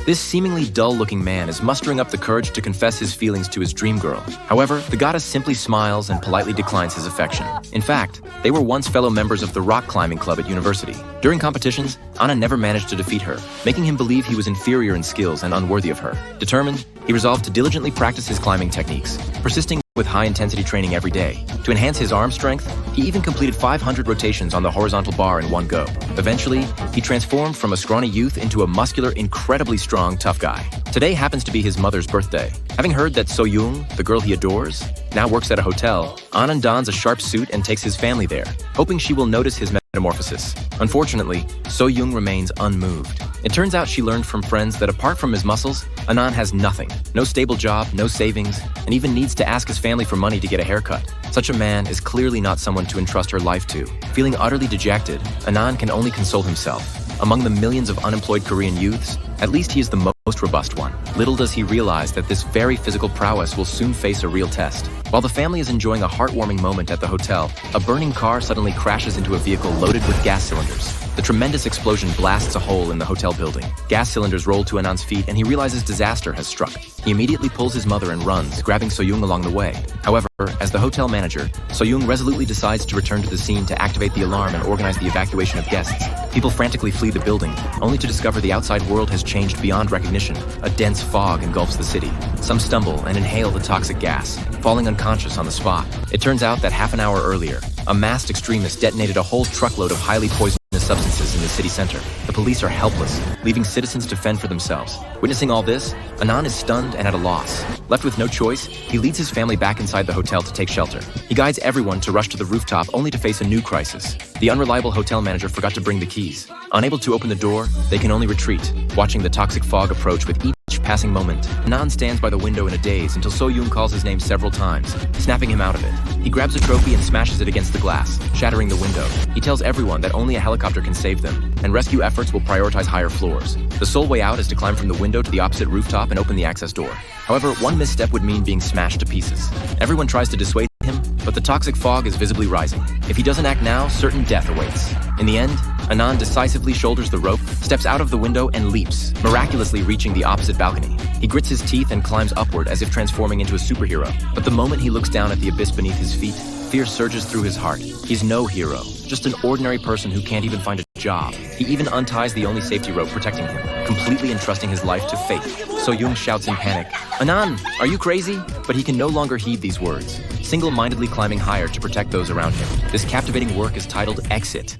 This seemingly dull-looking man is mustering up the courage to confess his feelings to his dream girl. However, the goddess simply smiles and politely declines his affection. In fact, they were once fellow members of the rock climbing club at university. During competitions, Anna never managed to defeat her, making him believe he was inferior in skills and unworthy of her. Determined, he resolved to diligently practice his climbing techniques, persisting with high-intensity training every day. To enhance his arm strength, he even completed 500 rotations on the horizontal bar in one go. Eventually, he transformed from a scrawny youth into a muscular, incredibly strong, tough guy. Today happens to be his mother's birthday. Having heard that Jung, the girl he adores, now works at a hotel, Anand dons a sharp suit and takes his family there, hoping she will notice his metamorphosis. Unfortunately, Jung remains unmoved. It turns out she learned from friends that apart from his muscles, Anand has nothing. No stable job, no savings, and even needs to ask his family for money to get a haircut. Such a man is clearly not someone to entrust her life to. Feeling utterly dejected, Anand can only console himself. Among the millions of unemployed Korean youths, at least he is the most robust one. Little does he realize that this very physical prowess will soon face a real test. While the family is enjoying a heartwarming moment at the hotel, a burning car suddenly crashes into a vehicle loaded with gas cylinders. The tremendous explosion blasts a hole in the hotel building. Gas cylinders roll to Anand's feet and he realizes disaster has struck. He immediately pulls his mother and runs, grabbing Jung along the way. However, as the hotel manager, Jung resolutely decides to return to the scene to activate the alarm and organize the evacuation of guests. People frantically flee the building, only to discover the outside world has changed beyond recognition. A dense fog engulfs the city. Some stumble and inhale the toxic gas, falling unconscious on the spot. It turns out that half an hour earlier, a masked extremist detonated a whole truckload of highly poisonous substances in the city center. The police are helpless, leaving citizens to fend for themselves. Witnessing all this, Anand is stunned and at a loss. Left with no choice, he leads his family back inside the hotel to take shelter. He guides everyone to rush to the rooftop only to face a new crisis. The unreliable hotel manager forgot to bring the keys. Unable to open the door, they can only retreat, watching the toxic fog approach with each passing moment. Anand stands by the window in a daze until Jung calls his name several times, snapping him out of it. He grabs a trophy and smashes it against the glass, shattering the window. He tells everyone that only a helicopter can save them, and rescue efforts will prioritize higher floors. The sole way out is to climb from the window to the opposite rooftop and open the access door. However, one misstep would mean being smashed to pieces. Everyone tries to dissuade him, but the toxic fog is visibly rising. If he doesn't act now, certain death awaits. In the end, Anand decisively shoulders the rope, steps out of the window and leaps, miraculously reaching the opposite balcony. He grits his teeth and climbs upward as if transforming into a superhero. But the moment he looks down at the abyss beneath his feet, fear surges through his heart. He's no hero, just an ordinary person who can't even find a job. He even unties the only safety rope protecting him, completely entrusting his life to fate. Jung shouts in panic, "Anand, are you crazy?" But he can no longer heed these words, single-mindedly climbing higher to protect those around him. This captivating work is titled Exit.